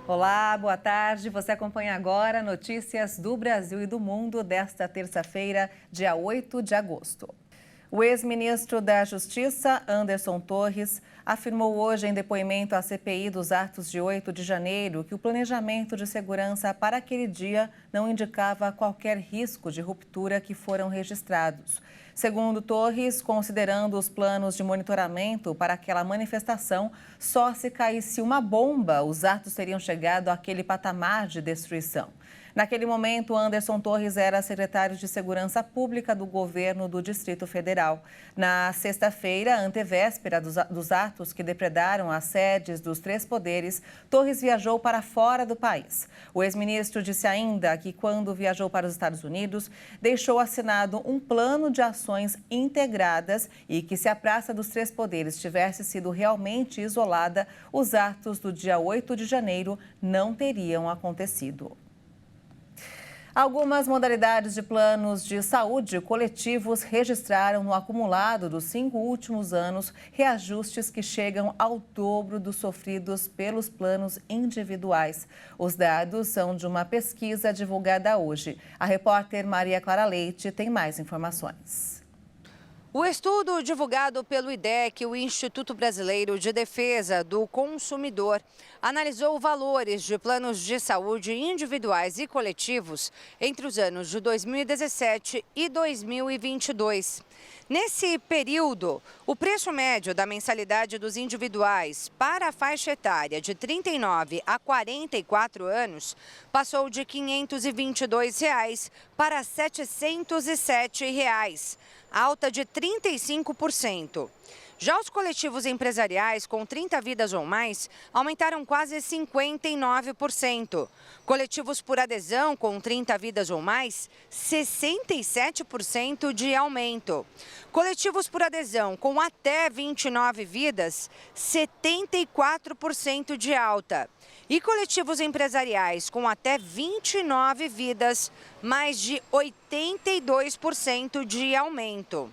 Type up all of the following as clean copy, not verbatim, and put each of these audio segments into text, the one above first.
Olá, boa tarde. Você acompanha agora notícias do Brasil e do mundo desta terça-feira, dia 8 de agosto. O ex-ministro da Justiça, Anderson Torres, afirmou hoje em depoimento à CPI dos atos de 8 de janeiro que o planejamento de segurança para aquele dia não indicava qualquer risco de ruptura que foram registrados. Segundo Torres, considerando os planos de monitoramento para aquela manifestação, só se caísse uma bomba, os atos teriam chegado àquele patamar de destruição. Naquele momento, Anderson Torres era secretário de Segurança Pública do governo do Distrito Federal. Na sexta-feira, antevéspera dos atos que depredaram as sedes dos três poderes, Torres viajou para fora do país. O ex-ministro disse ainda que, quando viajou para os Estados Unidos, deixou assinado um plano de ações integradas e que, se a Praça dos Três Poderes tivesse sido realmente isolada, os atos do dia 8 de janeiro não teriam acontecido. Algumas modalidades de planos de saúde coletivos registraram no acumulado dos 5 últimos anos reajustes que chegam ao dobro dos sofridos pelos planos individuais. Os dados são de uma pesquisa divulgada hoje. A repórter Maria Clara Leite tem mais informações. O estudo divulgado pelo IDEC, o Instituto Brasileiro de Defesa do Consumidor, analisou valores de planos de saúde individuais e coletivos entre os anos de 2017 e 2022. Nesse período, o preço médio da mensalidade dos individuais para a faixa etária de 39 a 44 anos passou de R$ 522 para R$ 707, alta de 35%. Já os coletivos empresariais com 30 vidas ou mais aumentaram quase 59%. Coletivos por adesão com 30 vidas ou mais, 67% de aumento. Coletivos por adesão com até 29 vidas, 74% de alta. E coletivos empresariais com até 29 vidas, mais de 82% de aumento.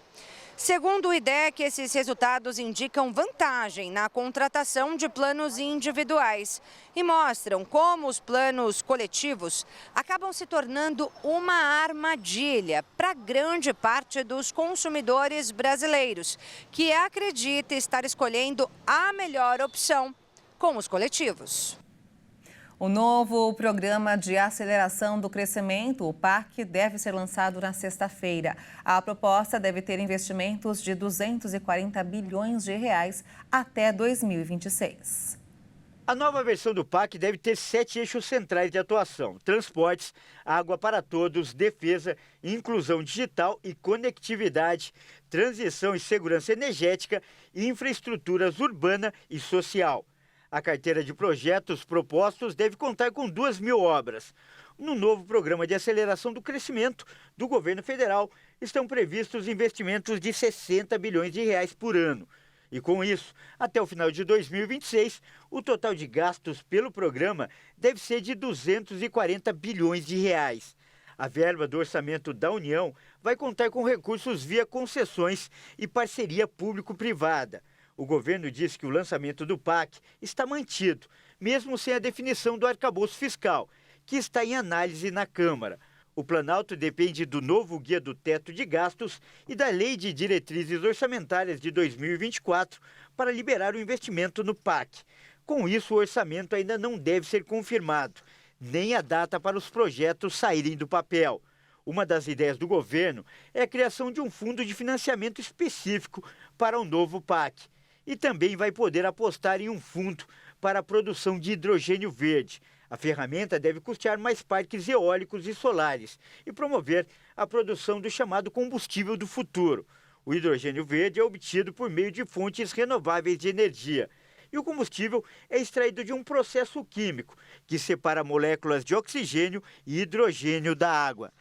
Segundo o IDEC, esses resultados indicam vantagem na contratação de planos individuais e mostram como os planos coletivos acabam se tornando uma armadilha para grande parte dos consumidores brasileiros, que acredita estar escolhendo a melhor opção com os coletivos. O novo Programa de Aceleração do Crescimento, o PAC, deve ser lançado na sexta-feira. A proposta deve ter investimentos de 240 bilhões de reais até 2026. A nova versão do PAC deve ter 7 eixos centrais de atuação: transportes, água para todos, defesa, inclusão digital e conectividade, transição e segurança energética e infraestruturas urbana e social. A carteira de projetos propostos deve contar com 2.000 obras. No novo Programa de Aceleração do Crescimento do governo federal, estão previstos investimentos de 60 bilhões de reais por ano. E com isso, até o final de 2026, o total de gastos pelo programa deve ser de 240 bilhões de reais. A verba do orçamento da União vai contar com recursos via concessões e parceria público-privada. O governo disse que o lançamento do PAC está mantido, mesmo sem a definição do arcabouço fiscal, que está em análise na Câmara. O Planalto depende do novo Guia do Teto de Gastos e da Lei de Diretrizes Orçamentárias de 2024 para liberar o investimento no PAC. Com isso, o orçamento ainda não deve ser confirmado, nem a data para os projetos saírem do papel. Uma das ideias do governo é a criação de um fundo de financiamento específico para o novo PAC. E também vai poder apostar em um fundo para a produção de hidrogênio verde. A ferramenta deve custear mais parques eólicos e solares e promover a produção do chamado combustível do futuro. O hidrogênio verde é obtido por meio de fontes renováveis de energia. E o combustível é extraído de um processo químico que separa moléculas de oxigênio e hidrogênio da água.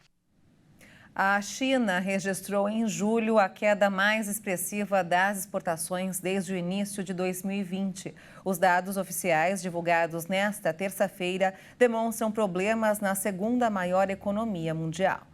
A China registrou em julho a queda mais expressiva das exportações desde o início de 2020. Os dados oficiais divulgados nesta terça-feira demonstram problemas na segunda maior economia mundial.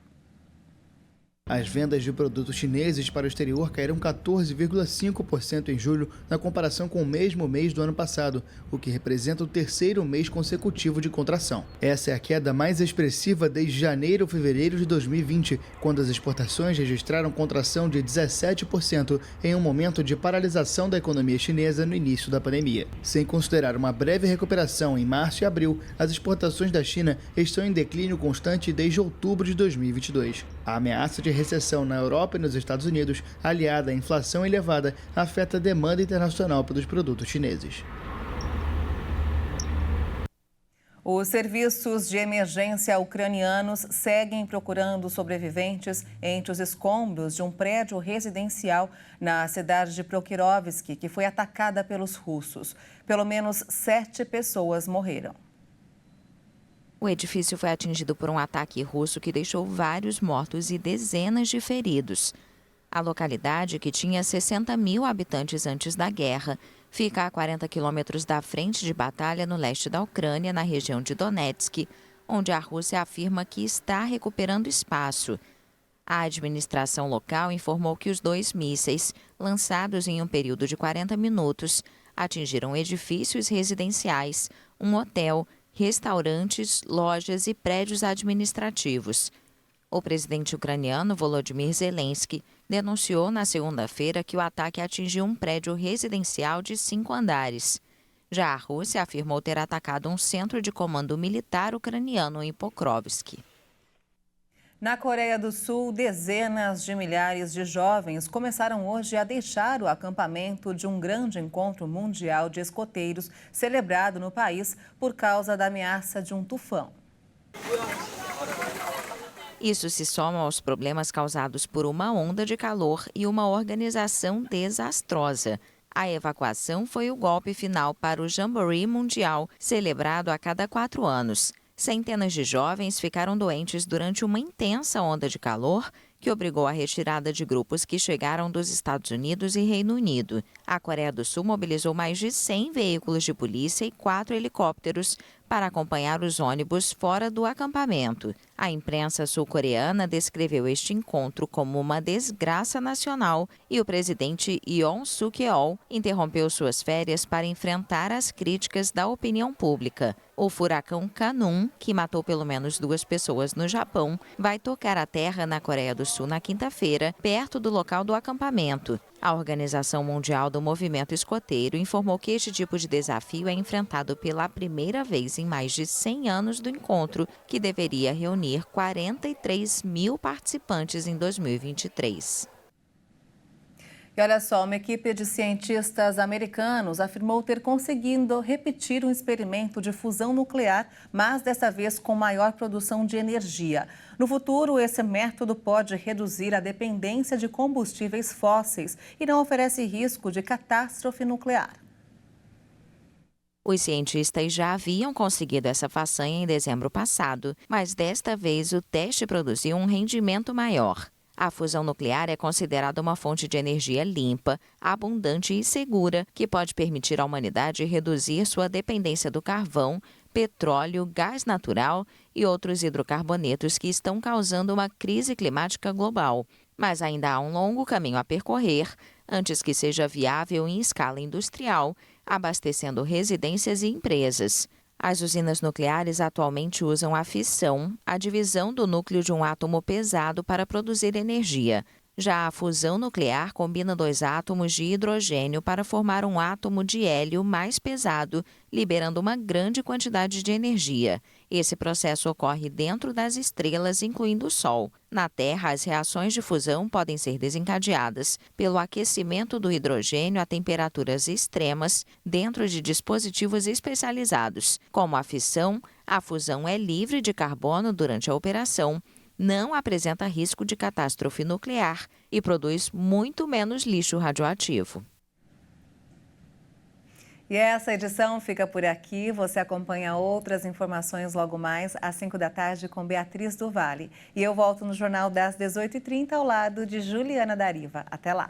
As vendas de produtos chineses para o exterior caíram 14,5% em julho, na comparação com o mesmo mês do ano passado, o que representa o terceiro mês consecutivo de contração. Essa é a queda mais expressiva desde janeiro ou fevereiro de 2020, quando as exportações registraram contração de 17% em um momento de paralisação da economia chinesa no início da pandemia. Sem considerar uma breve recuperação em março e abril, as exportações da China estão em declínio constante desde outubro de 2022. A ameaça de recessão na Europa e nos Estados Unidos, aliada à inflação elevada, afeta a demanda internacional pelos produtos chineses. Os serviços de emergência ucranianos seguem procurando sobreviventes entre os escombros de um prédio residencial na cidade de Prokhorovsk, que foi atacada pelos russos. Pelo menos 7 pessoas morreram. O edifício foi atingido por um ataque russo que deixou vários mortos e dezenas de feridos. A localidade, que tinha 60 mil habitantes antes da guerra, fica a 40 quilômetros da frente de batalha no leste da Ucrânia, na região de Donetsk, onde a Rússia afirma que está recuperando espaço. A administração local informou que os 2 mísseis, lançados em um período de 40 minutos, atingiram edifícios residenciais, um hotel, restaurantes, lojas e prédios administrativos. O presidente ucraniano Volodymyr Zelensky denunciou na segunda-feira que o ataque atingiu um prédio residencial de 5 andares. Já a Rússia afirmou ter atacado um centro de comando militar ucraniano em Pokrovsk. Na Coreia do Sul, dezenas de milhares de jovens começaram hoje a deixar o acampamento de um grande encontro mundial de escoteiros celebrado no país por causa da ameaça de um tufão. Isso se soma aos problemas causados por uma onda de calor e uma organização desastrosa. A evacuação foi o golpe final para o Jamboree Mundial, celebrado a cada 4 anos. Centenas de jovens ficaram doentes durante uma intensa onda de calor que obrigou a retirada de grupos que chegaram dos Estados Unidos e Reino Unido. A Coreia do Sul mobilizou mais de 100 veículos de polícia e 4 helicópteros para acompanhar os ônibus fora do acampamento. A imprensa sul-coreana descreveu este encontro como uma desgraça nacional e o presidente Yoon Suk-yeol interrompeu suas férias para enfrentar as críticas da opinião pública. O furacão Kanun, que matou pelo menos 2 pessoas no Japão, vai tocar a terra na Coreia do Sul na quinta-feira, perto do local do acampamento. A Organização Mundial do Movimento Escoteiro informou que este tipo de desafio é enfrentado pela primeira vez em mais de 100 anos do encontro, que deveria reunir 43 mil participantes em 2023. E olha só, uma equipe de cientistas americanos afirmou ter conseguido repetir um experimento de fusão nuclear, mas dessa vez com maior produção de energia. No futuro, esse método pode reduzir a dependência de combustíveis fósseis e não oferece risco de catástrofe nuclear. Os cientistas já haviam conseguido essa façanha em dezembro passado, mas desta vez o teste produziu um rendimento maior. A fusão nuclear é considerada uma fonte de energia limpa, abundante e segura, que pode permitir à humanidade reduzir sua dependência do carvão, petróleo, gás natural e outros hidrocarbonetos que estão causando uma crise climática global. Mas ainda há um longo caminho a percorrer antes que seja viável em escala industrial, abastecendo residências e empresas. As usinas nucleares atualmente usam a fissão, a divisão do núcleo de um átomo pesado para produzir energia. Já a fusão nuclear combina 2 átomos de hidrogênio para formar um átomo de hélio mais pesado, liberando uma grande quantidade de energia. Esse processo ocorre dentro das estrelas, incluindo o Sol. Na Terra, as reações de fusão podem ser desencadeadas pelo aquecimento do hidrogênio a temperaturas extremas dentro de dispositivos especializados. Como a fissão, a fusão é livre de carbono durante a operação, não apresenta risco de catástrofe nuclear e produz muito menos lixo radioativo. E essa edição fica por aqui. Você acompanha outras informações logo mais às 5 da tarde com Beatriz do Vale. E eu volto no Jornal das 18h30 ao lado de Juliana Dariva. Até lá!